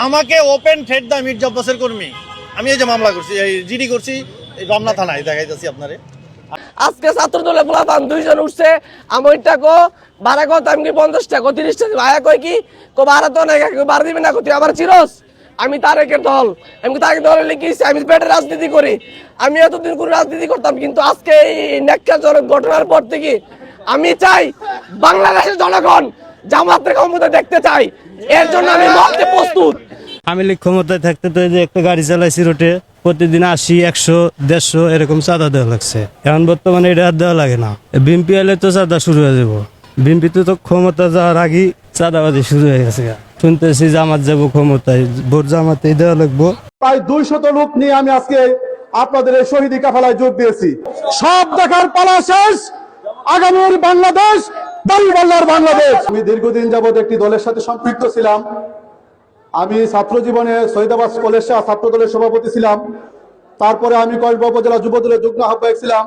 আমাকে open threat দা মির্জা আব্বাসের কর্মী। আমি এই যে মামলা করছি, এই জিডি করছি রমনা থানায়, দেখাইতেছি আপনারে। আজকে ছাত্র দলে পোলাপান 2 জন উঠছে, আমইটা কো ভাড়া কত আমি কি 50 টাকা 30 টাকা ভাড়া কই কি কো ভাড়া তো নাই ভাড়া দিবে না, তুই আবার চিরস। আমি তারেকের দল, আমি তারেক দলে লিখেছি, আমি পেটের রাজনীতি করি। আমি এতদিন করে রাজনীতি করতাম, কিন্তু আজকে এই ন্যাক্কাজনক ঘটনার পর থেকে আমি চাই বাংলাদেশের জনগণ জামাতের ক্ষমতা দেখতে চাই। এর জন্য আমি মরতে প্রস্তুত। আমি ক্ষমতায় থাকতে তো যে একটা গাড়ি চালাইছি রোডে, প্রতিদিন 80, 100, 150 এরকম চাঁদা দেওয়া লাগছে। এখন বর্তমানে এটা আর দেওয়া লাগে না। বিএনপি এলে তো চাঁদা শুরু হয়ে যাবো। বিএনপি তো ক্ষমতা যাওয়ার আগেই চাঁদাবাজি শুরু হয়ে গেছে। শুনতেছি জামাত যাবো ক্ষমতায়, ভোট জামাতেই দেওয়া লাগবো। প্রায় 200 লোক নিয়ে আমি আজকে আপনাদের এই শহীদি কাফেলায় যোগ দিয়েছি। সব দেখার পালা শেষ। আগামীর বাংলাদেশ দাঁড়িপাল্লার বাংলাদেশ। আমি দীর্ঘদিন যাবত একটি দলের সাথে সম্পৃক্ত ছিলাম। আমি ছাত্র জীবনে শহীদাবাদ কলেজ ছাত্র দলের সভাপতি ছিলাম। তারপরে আমি কসবা উপজেলা যুব দলের যুগ্ম আহ্বায়ক ছিলাম।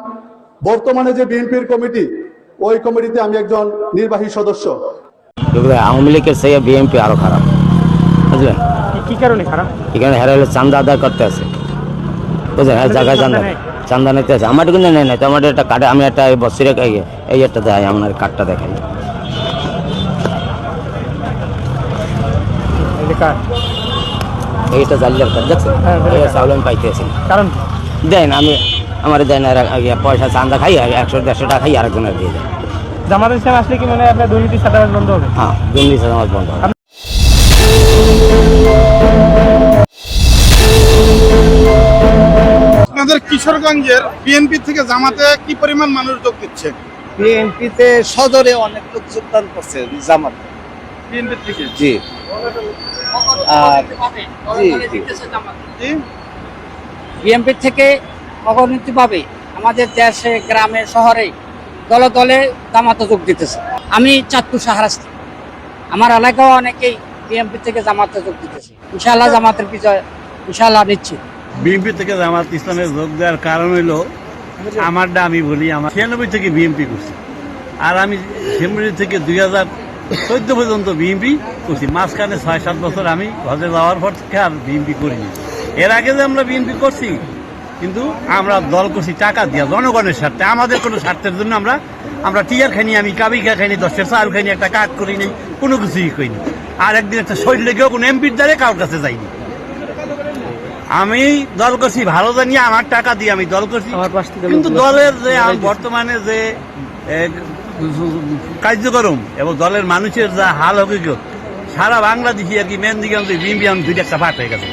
বর্তমানে যে বিএনপির কমিটি, ওই কমিটিতে আমি একজন নির্বাহী সদস্য। আওয়ামী লীগের চেয়ে বিএনপি আরো খারাপ, বুঝলেন? কি কারণে খারাপ? কি কারণে? হেরা হলে চান্দা আদায় করতে আছে, বুঝলেন? জায়গায় চান্দা নিতে আছে। আমার কিন্তু নেই নাই তো, আমার একটা কার্ডে আমি একটা বছরে এই একটা দেখাই, আমার কার্ডটা দেখাই। এইটা জালিয়ার কার্ড দেখছেন, চাউল আমি পাইতে আছি। কারণ দেন আমি আমার দেন পয়সা চান্দা খাই, 100-150 টাকা খাই, আরেকজনের দিয়ে দেয়। জামাত ইসলাম আসলে কি মনে হয় আপনার দুর্নীতি চাঁদাবাজ বন্ধ হবে? হ্যাঁ, দুর্নীতি চাঁদাবাজ বন্ধ হবে। আপনাদের কিশোরগঞ্জের বিএনপি থেকে জামাতে কি পরিমাণ মানুষ যোগ দিচ্ছে? বিএনপিতে সদরে অনেক লোক যোগদান করছে জামাত বিএনপি থেকে জি। আর বিএনপি থেকে অগণিত ভাবে আমাদের দেশে গ্রামে শহরে দলে দলে জামাতে যোগ দিতেছে। আমি চাঁদপুর শাহরাস্তি, আমার এলাকাও অনেকেই বিএনপি থেকে জামাতে যোগ দিতেছে। ইনশাআল্লাহ জামাতের বিজয় ইনশাআল্লাহ নিশ্চিত। বিএনপি থেকে জামাত ইসলামে যোগ দেওয়ার কারণ হইল আমারটা আমি বলি, আমার 96 থেকে বিএনপি করছি, আর আমি 96 থেকে 2014 পর্যন্ত বিএনপি করছি। মাঝখানে 6-7 বছর আমি হজে যাওয়ার পর থেকে আর বিএনপি করিনি। এর আগে যে আমরা বিএনপি করছি, কিন্তু আমরা দল করছি টাকা দিয়া, জনগণের স্বার্থে, আমাদের কোনো স্বার্থের জন্য আমরা টিয়ার খাইনি, আমি কাবিকা খাইনি, 10 চাল খাইনি, একটা কাঠ করিনি, কোনো কিছুই করিনি। আর একদিন একটা শরীর লেগেও কোনো এমপির দ্বারে কারোর কাছে যাইনি। আমি দল করছি ভালো জানি, আমার টাকা দিয়ে আমি দল করছি। কিন্তু দলের যে বর্তমানে যে কার্যক্রম এবং দলের মানুষের যা হাল হকিকত, সারা বাংলাদেশি আর কি মেনদিগঞ্জে বিএনপি এখন 2টা পার্ট হয়ে গেছে।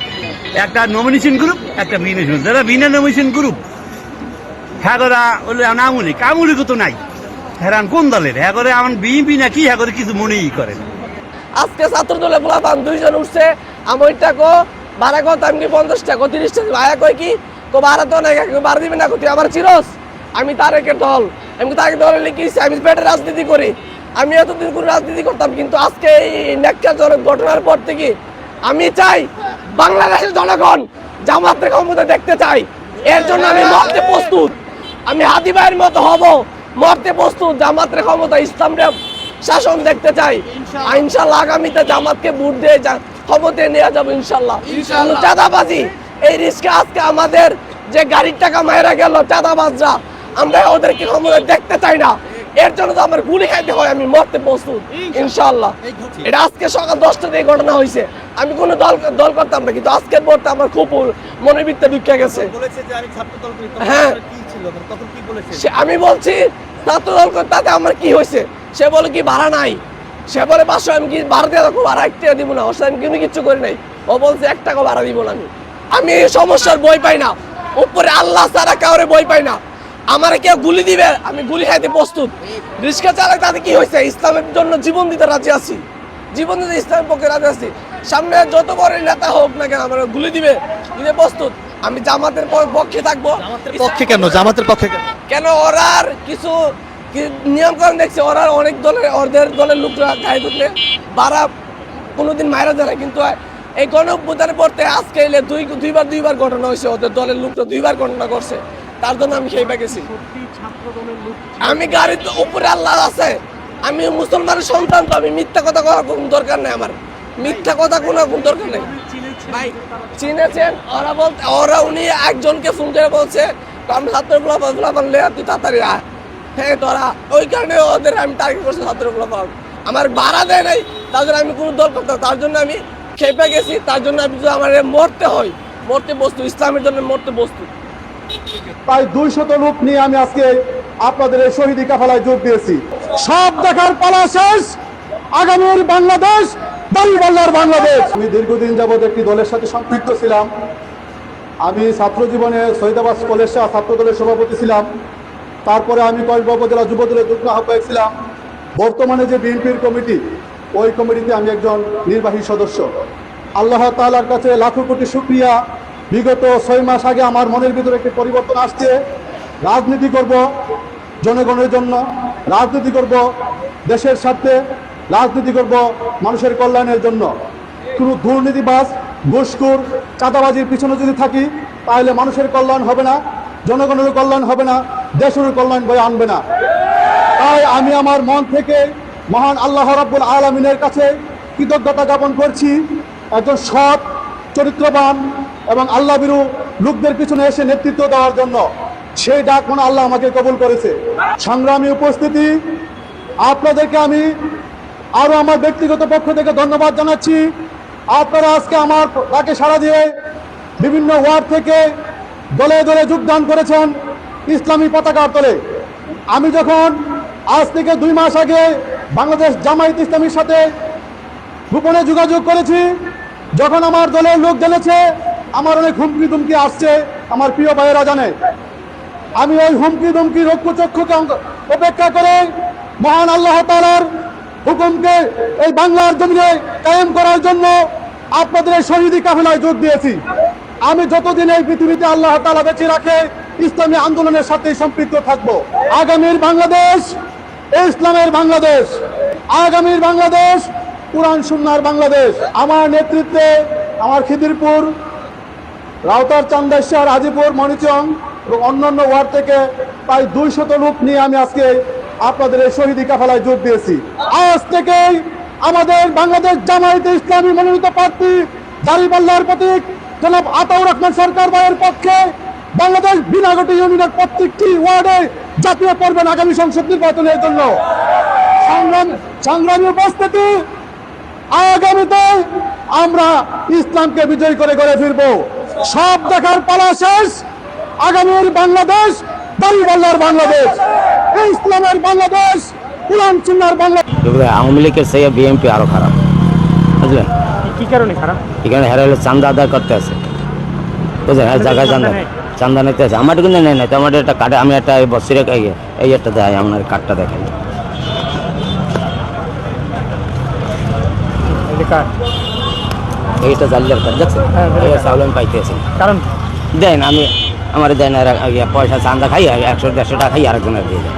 একটা নমিনেশন গ্রুপ, একটা বিনা নমিনেশন। যারা বিনা নমিনেশন গ্রুপ, হ্যাঁ করে আমুলিক তো নাই। হেরান কোন দলের? হ্যাঁ করে আমার বিএনপি নাকি, হ্যাঁ করে কিছু মনেই করেন। আজকে ছাত্র দলে পোলাপান 2 জন উঠছে, আমইটা কো ভাড়া কত আমি কি 50 টাকা 30 টাকা ভাড়া কই কি কো ভাড়া তো নাই ভাড়া দিবে না, তুই আবার চিরস। আমি তারেকের দল, আমি তারেক দলে লিখেছি, আমি পেটের রাজনীতি করি। আমি এতদিন করে রাজনীতি করতাম, কিন্তু আজকে এই ন্যাক্কাজনক ঘটনার পর থেকে আমি চাই বাংলাদেশের জনগণ জামাতের ক্ষমতা দেখতে চাই। এর জন্য আমি মরতে প্রস্তুত। আমি হাদি ভাইয়ের মতো হব, মরতে প্রস্তুত। জামাতের ক্ষমতা, ইসলামের শাসন দেখতে চাই। ইনশাল্লাহ আগামীতে জামাতকে ভোট দিয়ে ক্ষমতায় নিয়ে যাবো ইনশাল্লাহ। চাঁদাবাজি এই রিস্কে আজকে আমাদের যে গাড়ির টাকা মায়েরা গেল চাঁদাবাজরা, আমরা ওদেরকে ক্ষমতা দেখতে চাই না। এর জন্য তো আমার গুলি খাইতে হয়, আমি মরতে প্রস্তুত ইনশাল্লাহ। এটা আজকে সকাল 10টা দিয়ে ঘটনা হয়েছে। আমি কোনো দল করতাম না, কিন্তু আজকের পরটা আমার খুব মনের ভিতরে ঢুকে গেছে। হ্যাঁ, আমি বলছি ছাত্র দল তাতে আমার কি হয়েছে? সে বলে কি ভাড়া নাই, সে বলে 500, আমি কি ভাড়া দিয়ে রাখবো, ভাড়া 1 টাকা দিব না। ওর আমি কিন্তু কিচ্ছু করি নাই। ও বলছে 1 টাকা ভাড়া দিব না। আমি এই সমস্যার বই পাই না, উপরে আল্লাহ ছাড়া কাউরে বই পাই না। আমার কেউ গুলি দিবে, আমি গুলি খাইতে প্রস্তুত। রিস্কা চালাক তাতে কি হয়েছে? ইসলামের জন্য জীবন দিতে রাজি আছি, জীবন দিতে ইসলামের পক্ষে রাজি আছি। সামনে যত বড় নেতা হোক না কেন, আমার গুলি দিতে প্রস্তুত। আমি জামাতের পক্ষে থাকবো। পক্ষে কেন? জামাতের পক্ষে কেন? ওরা কিছু নিয়মকানুন দেখছে, ওরা অনেক দলের, ওদের দলের লোকরা গায়ে ঢুকলে বারা কোনোদিন মায়েরা যায় না। কিন্তু এই গণঅভ্যুত্থানের পড়তে আজকে এলে দুইবার ঘটনা হয়েছে। ওদের দলের লোকরা 2বার ঘটনা করছে, তার জন্য আমি সেই গেছি। আমি গাড়ির উপরে আল্লাহ আছে, আমি মুসলমানের সন্তান, তো আমি মিথ্যা কথা করার কোনো দরকার নেই আমার। মিথ্যা কথা কোনো দরকার নেই ভাই। চিনেছেন ওরা উনি একজনকে ফোন করে বলছে আমি ছাত্রগুলো বললে তুই তাড়াতাড়ি আয়। হ্যাঁ তোরা ওই কারণে ওদের আমি টার্গেট করছি ছাত্রগুলো আমার ভাড়া দেয় নাই, তার জন্য আমি কোনো দল করতাম, তার জন্য আমি খেপে গেছি, তার জন্য আমি যদি আমার মরতে হয় মরতে বস্তু, ইসলামের জন্য মরতে বস্তু। প্রায় 200 লোক নিয়ে আমি আজকে আপনাদের এই শহীদি কাফেলায় যোগ দিয়েছি। সব দেখার পালা শেষ, আগামীর বাংলাদেশ দাঁড়িপাল্লার বাংলাদেশ। আমি দীর্ঘদিন যাবৎ একটি দলের সাথে সম্পৃক্ত ছিলাম। আমি ছাত্র জীবনে শহীদাবাদ কলেজ ছাত্র দলের সভাপতি ছিলাম, তারপরে আমি কসবা উপজেলা যুব দলের যুগ্ম আহ্বায়ক ছিলাম। বর্তমানে যে বিএনপির কমিটি, ওই কমিটিতে আমি একজন নির্বাহী সদস্য। আল্লাহ তাআলার কাছে লাখো কোটি শুকরিয়া, বিগত 6 মাস আগে আমার মনের ভিতরে একটি পরিবর্তন আসছে। রাজনীতি করব জনগণের জন্য, রাজনীতি করব দেশের স্বার্থে, রাজনীতি করব মানুষের কল্যাণের জন্য। কোনো দুর্নীতিবাজ, ঘুষখোর, চাঁদাবাজির পিছনে যদি থাকি তাহলে মানুষের কল্যাণ হবে না, জনগণের কল্যাণ হবে না, দেশের কল্যাণ বয়ে আনবে না। তাই আমি আমার মন থেকে মহান আল্লাহ রাব্বুল আলামিনের কাছে কৃতজ্ঞতা জ্ঞাপন করছি। একজন সৎ, চরিত্রবান এবং আল্লাহ ভীরু লোকদের পিছনে এসে নেতৃত্ব দেওয়ার জন্য, সেই ডাক মনে আল্লাহ আমাকে কবুল করেছে। সংগ্রামী উপস্থিতি, আপনাদেরকে আমি আরো আমার ব্যক্তিগত পক্ষ থেকে ধন্যবাদ জানাচ্ছি। আপনারা আজকে আমার ডাকে সাড়া দিয়ে বিভিন্ন ওয়ার্ড থেকে দলে দলে যোগদান করেছেন ইসলামী পতাকার তলে। আমি যখন আজ থেকে 2 মাস আগে বাংলাদেশ জামায়াত ইসলামীর সাথে গোপনে যোগাযোগ করেছি, যখন আমার দলের লোক জেনেছে আমার অনেক হুমকি ধুমকি আসছে, আমার প্রিয় ভাইয়েরা জানে। আমি ওই হুমকি ধুমকি রক্ষচক্ষুকে উপেক্ষা করে মহান আল্লাহ তাআলার হুকুমকে এই বাংলার জমিনে কায়েম করার জন্য আপনাদের এই শহীদি কাফেলায় যোগ দিয়েছি। আমি যতদিন এই পৃথিবীতে আল্লাহ তাআলা বেঁচে রাখে ইসলামী আন্দোলনের সাথে সম্পৃক্ত থাকব। আগামীর বাংলাদেশ ইসলামের বাংলাদেশ, আগামীর বাংলাদেশ কুরআন সুন্নাহর বাংলাদেশ। আমার নেতৃত্বে আমার খিদিরপুর, রাউতার, চান্দেশ্বর, হাজীপুর, মনিচং এবং অন্যান্য ওয়ার্ড থেকে প্রায় 200 লোক নিয়ে আমি আজকে আপনাদের এই শহীদি কাফেলায় যোগ দিয়েছি। আজ থেকেই আমাদের বাংলাদেশ জামায়াতে ইসলামী মনোনীত প্রার্থী দাঁড়িপাল্লার প্রতীক জনাব আতাউর রহমান সরকার ভাইয়ের পক্ষে বাংলাদেশ বিনাগটি ইউনিয়নের প্রত্যেকটি ওয়ার্ডে জাতীয় করবেন আগামী সংসদ নির্বাচনের জন্য। সংগ্রামী উপস্থিতি, আগামীতে আমরা ইসলামকে বিজয় করে গড়ে ফিরব। সব দেখার পালা শেষ, আগামীর বাংলাদেশ দাঁড়িপাল্লার বাংলাদেশ, ইসলামের বাংলাদেশ, কুরআন সুন্নাহর বাংলাদেশ। আওয়ামী লীগের চেয়ে বিএনপি আরো খারাপ, বুঝলেন? কি কারণে খারাপ? এখানে হেরা হলে চান্দা আদায় করতে আছে, বুঝলেন? হ্যাঁ, জায়গায় চান্দা নিতে আছে। আমার কিন্তু নেই নাই তো, আমার একটা কার্ডে আমি একটা বছরে এই একটা দেয়, আপনার কার্ডটা দেখাই। এইটা জালিয়ার কার্ড দেখছেন, চাউল আমি পাইতে আছি। কারণ দেন আমি আমার দেন পয়সা চান্দা খাই 100-150 টাকা খাই, আরেকজনের দিয়ে দেয়।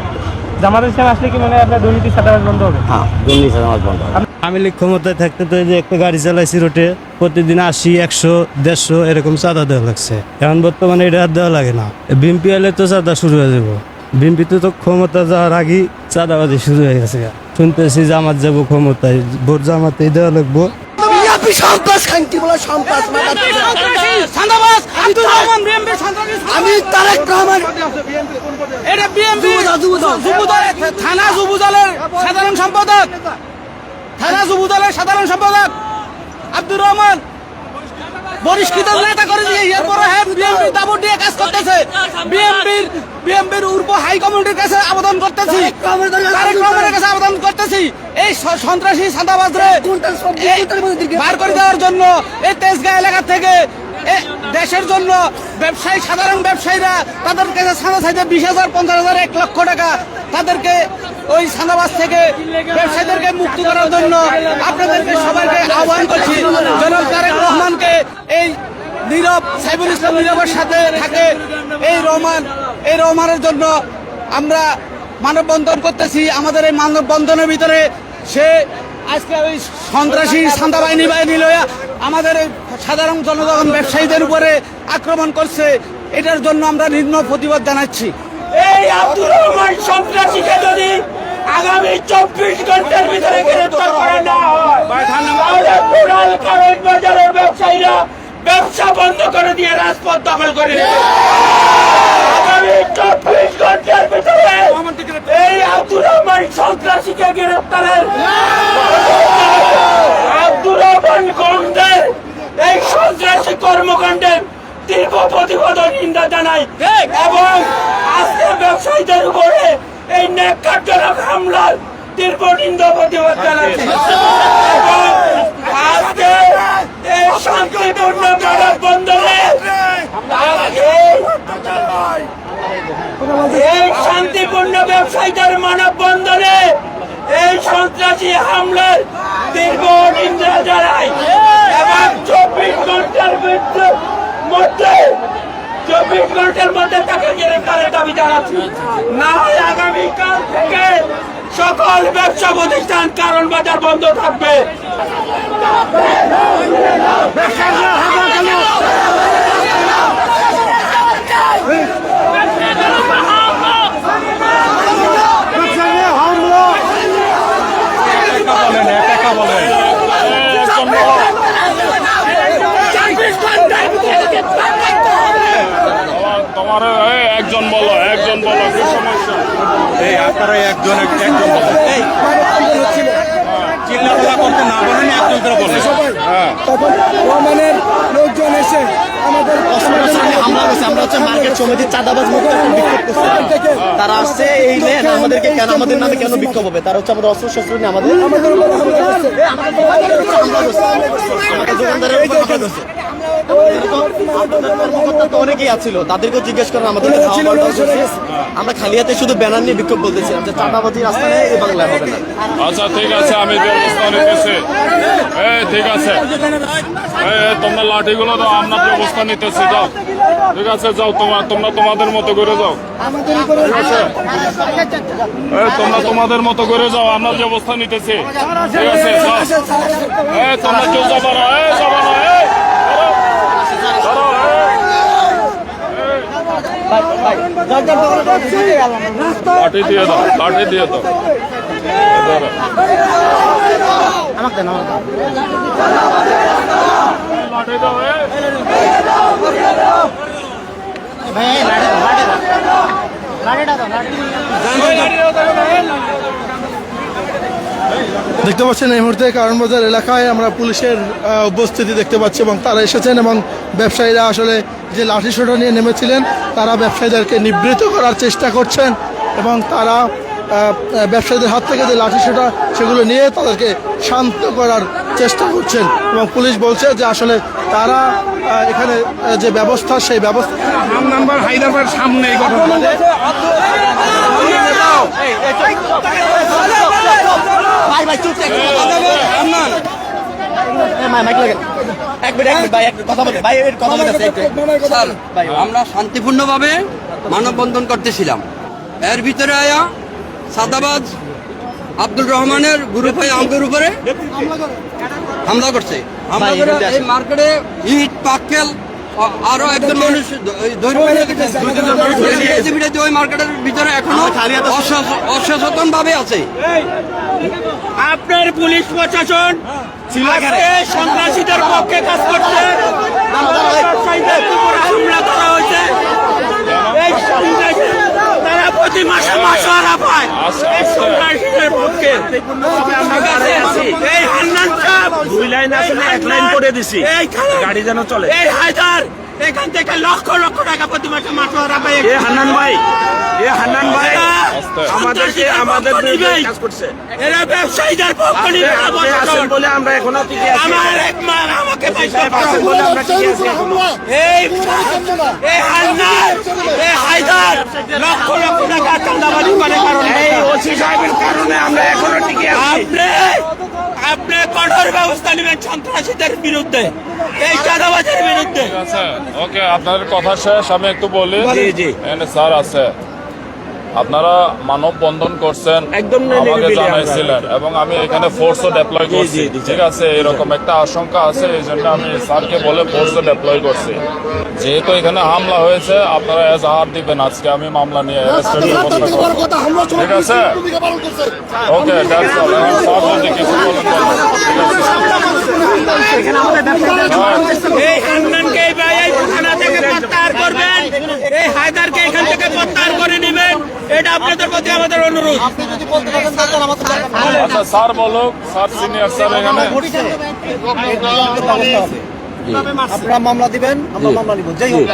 জামাতের ইসলাম আসলে কি মানে আপনার দুর্নীতি চাঁদাবাজ বন্ধ হবে? হ্যাঁ, দুর্নীতি চাঁদাবাজ বন্ধ হবে। আমি লীগ ক্ষমতায় থাকতে তো এই যে একটা গাড়ি চালাইছি রোডে, প্রতিদিন 80, 100, 150 এরকম চাঁদা দেওয়া লাগছে। এখন বর্তমানে এটা আর দেওয়া লাগে না। বিএনপি এলে তো চাঁদা শুরু হয়ে যাবো। বিএনপিতে তো ক্ষমতা যাওয়ার আগেই চাঁদাবাজি শুরু হয়ে গেছে। শুনতেছি জামাত যাবো ক্ষমতায়, ভোট জামাতেই দেওয়া লাগবো। আমি তারেক রহমান, এটা বিএনপি থানা যুবদলের সাধারণ সম্পাদক, থানা যুবদলের সাধারণ সম্পাদক আব্দুর রহমান বহিষ্কৃত নেতা করে দিয়ে এরপরে বিএনপি দাবর দিয়ে কাজ করতেছে। বিএনপির উর্ব হাই কমিটির কাছে আবেদন করতেছি, তারেক রহমানের কাছে আবেদন করতেছি এই সন্ত্রাসী চাঁদাবাজরে বার করে দেওয়ার জন্য। এই তেজগাঁ এলাকা থেকে দেশের জন্য ব্যবসায়ী, সাধারণ ব্যবসায়ীরা তাদের কাছে চাঁদা চাইতে 20,000, 50,000, 1 লক্ষ টাকা, তাদেরকে ওই চাঁদাবাজ থেকে ব্যবসায়ীদেরকে মুক্তি করার জন্য আপনাদেরকে সবাইকে আহ্বান করছি। জনাব তারেক রহমানকে, এই নীরব সাইফুল ইসলাম নীরবের সাথে থাকে এই রহমানের জন্য আমরা মানববন্ধন করতেছি। আমাদের এই মানববন্ধনের ভিতরে সে আজকে ওই সন্ত্রাসী চাঁদা বাহিনী লইয়া আমাদের এই সাধারণ জনগণ ব্যবসায়ীদের উপরে আক্রমণ করছে। এটার জন্য আমরা নিম্ন প্রতিবাদ জানাচ্ছি। এই আব্দুর রহমান সন্ত্রাসীকে যদি আগামী 24 ঘন্টার ভিতরে গ্রেফতার করা না হয় তাহলে টোটাল কারণ বাজারের ব্যবসায়ীরা ব্যবসা বন্ধ করে দিয়ে রাজপথ দখল করে নেবে। আগামী 24 ঘন্টার ভিতরে এই আব্দুর রহমান সন্ত্রাসীকে গ্রেফতারের আব্দুর রহমান গন্ডের এই সন্ত্রাসী কর্মকাণ্ডের তীব্র প্রতিবাদ ও নিন্দা জানাই এবং আজকে ব্যবসায়ীদের উপরে এই ন্যাক্কারজনক হামলার তীব্র নিন্দা ও প্রতিবাদ জানাচ্ছি এবং আজকে এই শান্তিপূর্ণ মানববন্ধনে এই শান্তিপূর্ণ ব্যবসায়ীদের মানববন্ধনে এই সন্ত্রাসী হামলার তীব্র নিন্দা জানাই এবং 24 ঘন্টার মধ্যে 24 ঘন্টার মধ্যে তাকে গ্রেফতারের দাবি জানাচ্ছি। না হয় আগামীকাল থেকে সকল ব্যবসা প্রতিষ্ঠান কারণ বাজার বন্ধ থাকবে। তোমার একজন বলো কি সমস্যা? এই আপনারা একজন বলেন চিল্লাপাল্লা করতে না বলেন একজন করে বলেন। তখন রহমানের লোকজন এসে আমাদের আমরা হচ্ছে মার্কেট সমিতির চাঁদাবাজ মুক্ত বিক্ষোভ করছি। তারা আসছে এই নেন আমাদেরকে কেন আমাদের নামে কেন বিক্ষোভ হবে? তারা হচ্ছে আমাদের অস্ত্র শস্ত্র নিয়ে আমাদের দোকানদারের উপর হামলা করছে। কর্মকর্তা তো অনেকেই আছিল, তাদেরকেও জিজ্ঞেস করেন আমাদের আমরা খালি হাতে শুধু ব্যানার নিয়ে বিক্ষোভ বলতেছিলাম যে চাঁদাবাজি রাস্তা নেই এই বাংলায় হবে না। আচ্ছা ঠিক আছে, আমি ব্যবস্থা নিতেছি। ঠিক আছে, তোমরা লাঠিগুলো দাও, আমরা ব্যবস্থা নিতেছি। যাও, ঠিক আছে, যাও তোমরা তোমাদের মতো করে যাও। ঠিক আছে, তোমরা তোমাদের মতো করে যাও, আমরা ব্যবস্থা নিতেছি। ঠিক আছে, যাও। তোমরা কেউ যাবো না, যাবো না। লাঠি দিয়ে দাও, লাঠি দিয়ে দাও। লাঠি দাও। দেখতে পাচ্ছেন এই মুহূর্তে কারণবাজার এলাকায় আমরা পুলিশের উপস্থিতি দেখতে পাচ্ছি এবং তারা এসেছেন এবং ব্যবসায়ীরা আসলে যে লাঠিসোঁটা নিয়ে নেমেছিলেন তারা ব্যবসায়ীদেরকে নিবৃত্ত করার চেষ্টা করছেন এবং তারা ব্যবসায়ীদের হাত থেকে যে লাঠিসোঁটা সেগুলো নিয়ে তাদেরকে শান্ত করার চেষ্টা করছেন এবং পুলিশ বলছে যে আসলে তারা এখানে যে ব্যবস্থা সেই ব্যবস্থা নাম্বার হায়দ্রাবাদ সামনে এই ঘটনা। আমরা শান্তিপূর্ণভাবে মানববন্ধন করতেছিলাম, এর ভিতরে আয়া সাদাবাজ আব্দুল রহমানের গ্রুপে আমাদের উপরে হামলা করছে। এই মার্কেটে ইট পাক্কেল আরো একজন মানুষ ওই মার্কেটের ভিতরে এখনো অসচেতন ভাবে আছে। আপনার পুলিশ প্রশাসন সন্ত্রাসীদের পক্ষে কাজ করছে, হামলা করা হয়েছে। এই সন্ত্রাসী তারা প্রতি মাসে মাসোয়ারা পায় এই সন্ত্রাসীদের পক্ষে। এই হান্নান সাহেব 2 লাইন আসলে 1 লাইন করে দিছি, গাড়ি যেন চলে। এই হায়দার এখান থেকে লক্ষ লক্ষ টাকা প্রতি মাসে মাসোয়ারা পায়। এই হান্নান ভাই আমাদের কাজ করছে, এরা ব্যবসায়ীদের পক্ষ নিয়ে বলে আমরা এখনো টিকে আছি। আমার এক মা আমাকে পয়সা পাচ্ছে বলে আমরা টিকে আছি এখনো। এই হান্নান এই হায়দার লক্ষ লক্ষ টাকা চাঁদাবাজি করে কারণে, এই ওসি সাহেবের কারণে আমরা এখনো টিকে আছি। আপনি কঠোর ব্যবস্থা নেবেন সন্ত্রাসীদের বিরুদ্ধে, এই চাঁদাবাজের বিরুদ্ধে। ওকে, আপনার কথা শেষ, আমি একটু বলি। জি স্যার আছে, আপনারা মানববন্ধন করছেন, একদম আমাকে নিরিবিলি জানাইছিলেন এবং আমি এখানে ফোর্সও ডেপ্লয় করছি। ঠিক আছে, এরকম একটা আশঙ্কা আছে, এই জন্য আমি স্যারকে বলে ফোর্সও ডেপ্লয় করছি। যেহেতু এখানে হামলা হয়েছে, আপনারা এজাহার দিবেন। আজকে আমি মামলা নিয়ে ঠিক আছে, ওকে, দ্যাটস অল। স্যার যদি কিছু বলেন এই হান্নানকে এই থানা থেকে প্রত্যাহার করবেন, এই হায়দারকে এখান থেকে প্রত্যাহার করে নেবেন, এটা আপনাদের প্রতি আমাদের অনুরোধ। আচ্ছা স্যার বলুক, স্যার সিনিয়র স্যার এখানে আপনারা মামলা দিবেন, আমরা মামলা নিব, যাই হোক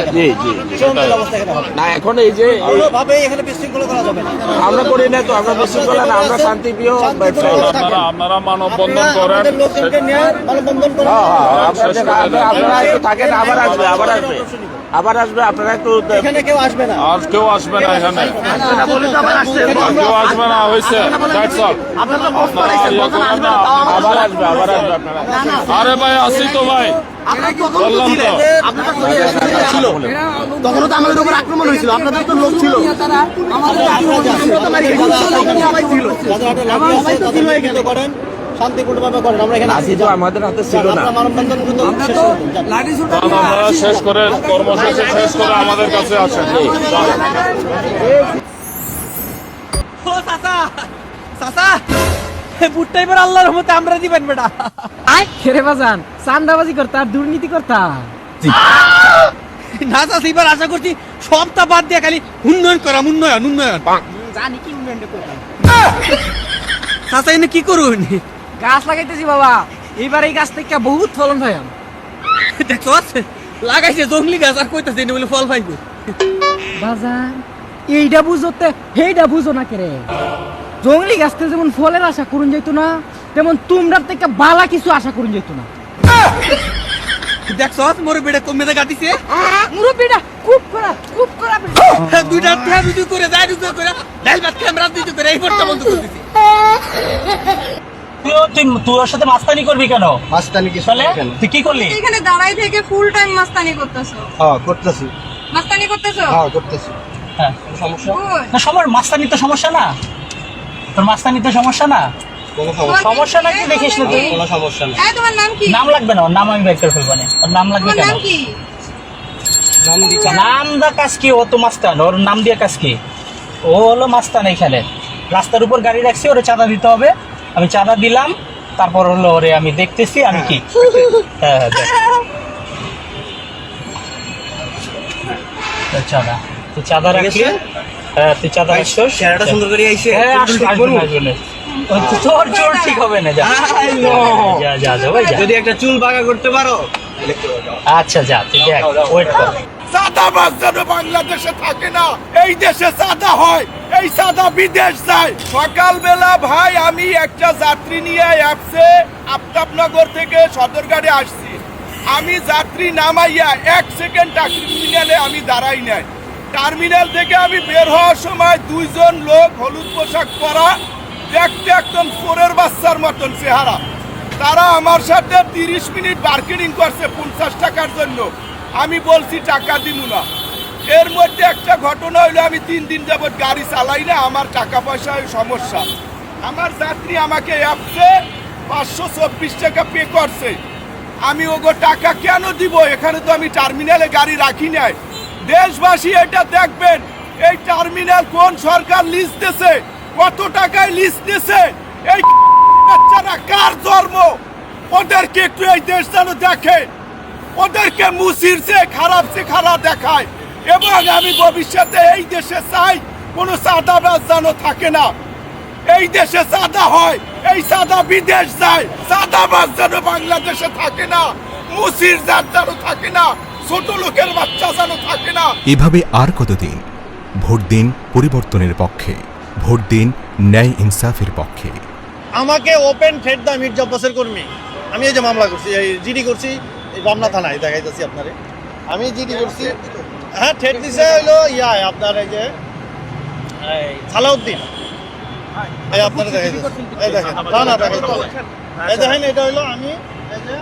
চরমতল অবস্থা এখানে হবে না এখন এই যে কোনোভাবেই এখানে বিশৃঙ্খলা করা যাবে না। আমরা করি না তো, আমরা বিশৃঙ্খলা না, আমরা শান্তিপ্রিয়। আপনারা মানববন্ধন করেন, আমাদের লোকজনকে নিয়ে মানববন্ধন করেন। আপনারা একটু থাকেন, আবার আসবে আপনারা একটু এখানে কেউ আসবে না। আর কেউ আসবে না এখানে, আর কেউ আসবে না, হয়েছে, দ্যাটস অল। আপনারা ইয়ে করেন না, আবার আসবে আপনারা। আরে ভাই আসি তো ভাই, বললাম তো। ছিল তখনও তো আমাদের উপর আক্রমণ হয়েছিল, আপনাদের তো লোক ছিল, করেন শান্তিপূর্ণভাবে করেন, আমরা এখানে আসি তো, আমাদের হাতে ছিল না। মানববন্ধন কিন্তু শেষ করুন। আপনারা শেষ করে, কর্মসূচি শেষ করে আমাদের কাছে আসেন। বুটটা এবার আল্লাহর রহমতে আমরা দিবেন বেটা। আয় খেরে বাজান, চান্দাবাজি করতা আর দুর্নীতি করতা না চাষি, এবার আশা করছি সবটা বাদ দিয়ে খালি উন্নয়ন করাম, উন্নয়ন জানি কি উন্নয়ন করতাম। চাষা এনে কি করুন? গাছ লাগাইতেছি বাবা, এইবার এই গাছ থেকে বহুত ফলন হয়। দেখো লাগাইছে জঙ্গলি গাছ, আর কইতাছে এনে বলে ফল পাইবো। বাজান এইটা বুঝতে সেইটা বুঝো না কে রে। জঙ্গলি গাছতে যেমন ফলের আশা করুন যাইতো না, তেমন তোমরা থেকে বালা কিছু আশা করুন যাইতো না। দেখছ মোর বেড়া কমে গাতিছে, মোর বেড়া খুব করা দুইটা ঠ্যা দুই করে যায়, দুই করে ডাল ভাত ক্যামেরা দুই করে এই পড়তা বন্ধ করে দিছে। তুই তোর সাথে মাস্তানি করবি কেন? মাস্তানি কি তাহলে তুই কি করলি? এখানে দাঁড়াই থেকে ফুল টাইম মাস্তানি করতেছো? হ্যাঁ করতেছি, মাস্তানি করতেছো? হ্যাঁ করতেছি। হ্যাঁ সমস্যা না, সবার মাস্তানি তো সমস্যা না, তোর মাস্তানি তো সমস্যা না, সমস্যা নাকি দেখিস না তুই? কোনো সমস্যা নেই। এই তোমার নাম কি? নাম লাগবে না, ওর নাম আমি বের করে ফেলবো না। ওর নাম লাগবে তোমার কেন? নাম কি? নাম দা কাজ কি? ও তো মাস্তান, ওর নাম দিয়ে কাজ কি? ও হলো মাস্তান। এইখানে রাস্তার উপর গাড়ি রাখছি, ওরে চাঁদা দিতে হবে, আমি চাঁদা দিলাম, তারপর হলো ওরে আমি দেখতেছি আমি কি। হ্যাঁ দেখ। চাঁদা তুই চাঁদা রাখলি, হ্যাঁ তুই চাঁদা রাখছিস, চেহারাটা সুন্দর করে আইছে। হ্যাঁ আসবে। তোর জোর ঠিক হবে না, যা যা যা ভাই যা। যদি একটা চুল বাঁকা করতে পারো। আচ্ছা যা, তুই দেখ, ওয়েট কর। চাঁদাবাজ যেন বাংলাদেশে থাকে না, এই দেশে চাঁদা হয়, এই চাঁদা বিদেশ যায়। সকালবেলা ভাই আমি একটা যাত্রী নিয়ে অ্যাপসে আফতাবনগর থেকে সদরঘাটে আসছি। আমি যাত্রী নামাইয়া 1 সেকেন্ড টার্মিনালে আমি দাঁড়াই নাই। টার্মিনাল থেকে আমি বের হওয়ার সময় দুইজন লোক হলুদ পোশাক পরা, দেখতে একদম চোরের বাচ্চার মতন চেহারা। তারা আমার সাথে 30 মিনিট বার্গেনিং করছে 50 টাকার জন্য। আমি বলছি টাকা দিব না। এর মধ্যে একটা ঘটনা হইলো, আমি 3 দিন যাবত গাড়ি চালাই না, আমার টাকা পয়সার সমস্যা। আমার যাত্রী আমাকে অ্যাপসে 524 টাকা পে করছে। আমি ওগো টাকা কেন দিব? এখানে তো আমি টার্মিনালে গাড়ি রাখি নাই। দেশবাসী এটা দেখবেন, এই টার্মিনাল কোন সরকার লিজ দিছে, কত টাকায় লিজ দিছে, এই বাচ্চারা কার জন্ম, ওদেরকে একটু এই দেশ যেন দেখে, ওদেরকে মুসির সে খারাপ দেখায়। এবং আমি ভবিষ্যতে এই দেশে চাই কোনো চাঁদাবাজ যেন থাকে না। এই দেশে চাঁদা হয়, এই চাঁদা বিদেশ যায়। চাঁদাবাজ যেন বাংলাদেশে থাকে না, মুসির জাত যেন থাকে না, ছোট লোকের বাচ্চা যেন থাকে না। এভাবে আর কতদিন? ভোট দিন পরিবর্তনের পক্ষে, ভোট দিন ন্যায় ইনসাফের পক্ষে। আমাকে ওপেন থ্রেট দা মির্জা আব্বাসের কর্মী। আমি এই যে মামলা করছি, এই জিডি করছি, এই রমনা থানায় দেখাইতেছি আপনারে। আমি জিডি করছি, হ্যাঁ থ্রেট দিছে হইলো আপনার এই যে সালাউদ্দিন, এই আপনারা দেখাইতেছি, এই দেখেন, না দেখাইতে, এই দেখেন এটা হইলো আমি এই যে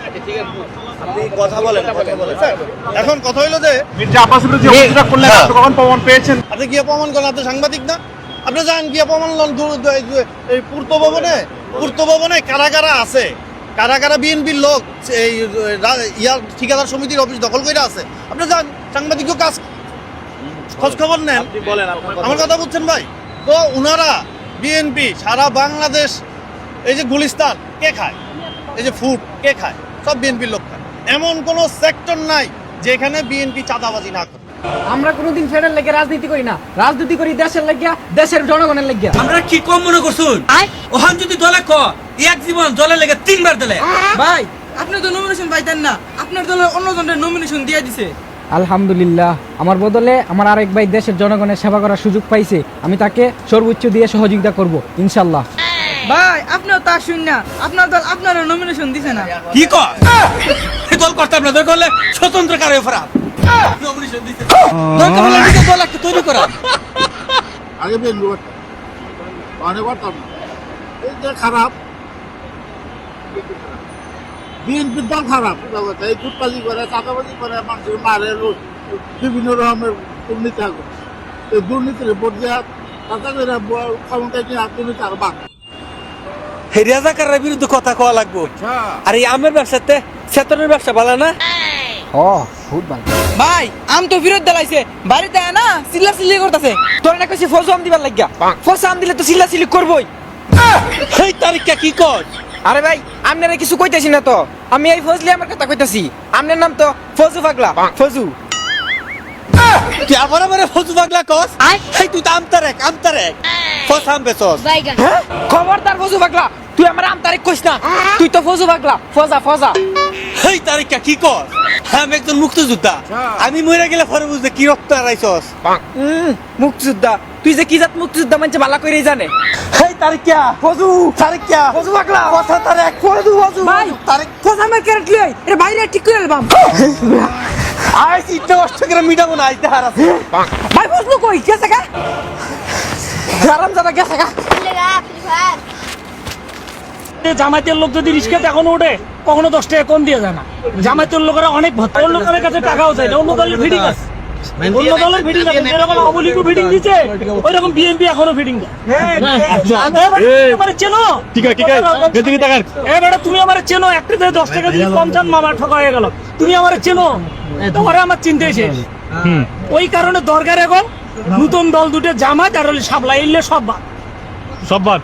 আপনি কথা বলেন স্যার। এখন কথা হইলো যে কখন প্রমাণ পেয়েছেন? আপনি গিয়ে প্রমাণ করেন, আপনি সাংবাদিক না? আপনি যান গিয়ে প্রমাণ লন এই পূর্ত ভবনে কারা কারা আছে, কারা কারা বিএনপির লোক এই ইয়ার ঠিকাদার সমিতির অফিস দখল করে আছে। আপনি যান, সাংবাদিক কাজ খোঁজ খবর নেন। আমার কথা বুঝছেন ভাই? তো উনারা বিএনপি সারা বাংলাদেশ, এই যে গুলিস্তান কে খায়, এই যে ফুড কে খায়, সব বিএনপির লোক খায়। এমন কোনো সেক্টর নাই যেখানে বিএনপি চাঁদাবাজি না করে। আমরা কোনোদিন ফেডারেল লেগে রাজনীতি করি না, রাজনীতি করি দেশের লাগিয়া, দেশের জনগণের লাগিয়া। আমরা কি কম মনে করছুন? ওখান যদি দলে এক জীবন দলে লেগে 3 বার দলে। ভাই আপনি তো নমিনেশন পাইতেন না, আপনার দলের অন্যজনের নমিনেশন দিয়ে দিছে। আলহামদুলিল্লাহ, আমার বদলে আমার আরেক ভাই দেশের জনগণের সেবা করার সুযোগ পাইছে, আমি তাকে সর্বোচ্চ দিয়ে সহযোগিতা করব ইনশাল্লাহ। ভাই আপনিও তা শুন না, আপনার দল আপনারও নমিনেশন দিছে না। কি কর দল করতাম না, দল করলে স্বতন্ত্র কারে ফেরা নমিনেশন দিছে। দরকার হলে নিজে দল একটা তৈরি করা। আগে বেলু অনেক করতাম না, এই যে খারাপ বিএনপির দল খারাপ, এই গুটবাজি করে, চাঁদাবাজি করে, মানুষের মারে, বিভিন্ন রকমের দুর্নীতি হবে। এই দুর্নীতির উপর দিয়ে ক্ষমতায় নিয়ে দুর্নীতি আর বাদ। রাজাকারের বিরুদ্ধে কথা কওয়া লাগবো। আর এই আমের ব্যবসাতে সেতনের ব্যবসা ভালো না? ভাই আম তো বিরোধ দাঁড়াইছে, বাড়িতে না চিল্লা চিল্লি করতেছে। তোর না কইছি ফসল আম দিবার লাগিয়া, ফসল আম দিলে তো চিল্লা চিল্লি করবই। এই তারিখটা কি কর? আরে ভাই আপনারা কিছু কইতাছি না তো, আমি এই ফজলি আমার কথা কইতাছি। আপনার নাম তো ফজু পাগলা, ফজু। তুই আবার ফজু পাগলা কস? এই তুই তো আমতারেক ফসাম বেসস। হ্যাঁ? খবরদার ফজু পাগলা, তুই আমার আম তারিখ কইস না, তুই তো ফজু পাগলা, ফজা। এই তারিখটা কি কর? আমি একজন মুক্তিযোদ্ধা, আমি মরে গেলে পরে বুঝতে কি রক্ত হারাইছস। মুক্তিযোদ্ধা? তুই যে কি জাত মুক্তিযোদ্ধা মানছে ভালো করেই জানে। এই তারিখটা ফজু ফজু পাগলা, কথা তারিখ ফজু ভাই তারিখ ফজা আমার ক্যারেট লই, এর বাইরে ঠিক করে আলবাম। আই সিটে কষ্ট করে মিটাবো না, আইতে হারাছে। ভাই ফজলু কই গেছে গা? আরাম জানা গেছে গা। জামায়াতের লোক যদি রিস্কাতে এখনো ওঠে, কখনো 10 টাকা কম দিয়ে যায় না। জামায়াতের লোকেরা অনেক ভত্তা, অন্য দলের কাছে টাকাও চায় না, অন্য দলের ফিটিং আছে, অন্য দলের ফিটিং আছে। যেরকম আওয়ামী লীগও ফিটিং দিচ্ছে, ওই রকম বিএনপি এখনো ফিটিং দেয়। আমার চেনো? ঠিক আছে বেটা, তুমি আমার চেনো? একটা 10 টাকা দিয়ে কম চান, মামা ঠকা হয়ে গেল। তুমি আমার চেনো? তোমার আমার চিনতে শেষ। ওই কারণে দরকার এখন নতুন দল দুটো, জামাত আর সাবলা, এলে সব বাদ, সব বাদ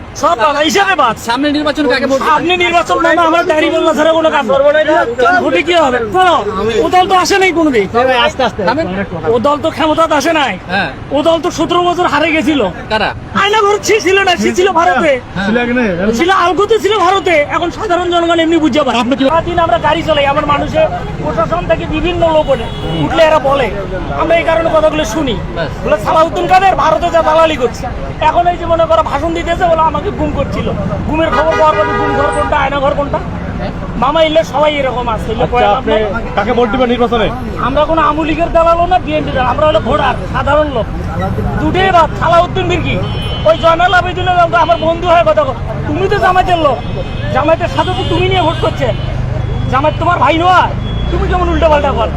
হিসাবে বাদ। সামনে নির্বাচন কাকে ভোট? আপনি নির্বাচন মানে আমার ডায়েরি বললা ছাড়া কোনো কাজ করবো না। ভোটে কি হবে? ও দল তো আসে নাই কোনোদিন, ও দল তো ক্ষমতাতে আসে নাই। ও দল তো 17 বছর হারে গেছিল। আয়না ঘর ছিল না, সে ছিল ভারতে, ছিল আলগোতে, ছিল ভারতে। এখন সাধারণ জনগণ এমনি বুঝে পারে। সারাদিন আমরা গাড়ি চালাই, আমার মানুষের প্রশাসন থেকে বিভিন্ন লোক উঠলে এরা বলে, আমরা এই কারণে কথাগুলো শুনি। বলে সালাউদ্দিন কাদের ভারতে যা দালালি করছে। এখন এই যে মনে করো ভাষণ দিতেছে, বলে আমাকে গুম করছিল। গুমের খবর পাওয়ার পরে গুম ঘর কোনটা, আয়না ঘর কোনটা? মামা ইলে সবাই এরকম আছে। কাকে ভোট দিবেন নির্বাচনে? আমরা কোনো আওয়ামী লীগের দালালও না, বিএনপি দালাল, আমরা হলো ভোটার, সাধারণ লোক। দুটোই বাদ। সালাউদ্দিন বিরকি ওই জয়নাল আবেদিন আমার বন্ধু হয় কথা। তুমি তো জামায়াতের লোক, জামায়াতের সাথে তো তুমি নিয়ে ভোট করছে। জামায়াত তোমার ভাই নয়, তুমি কেমন উল্টো পাল্টা কর?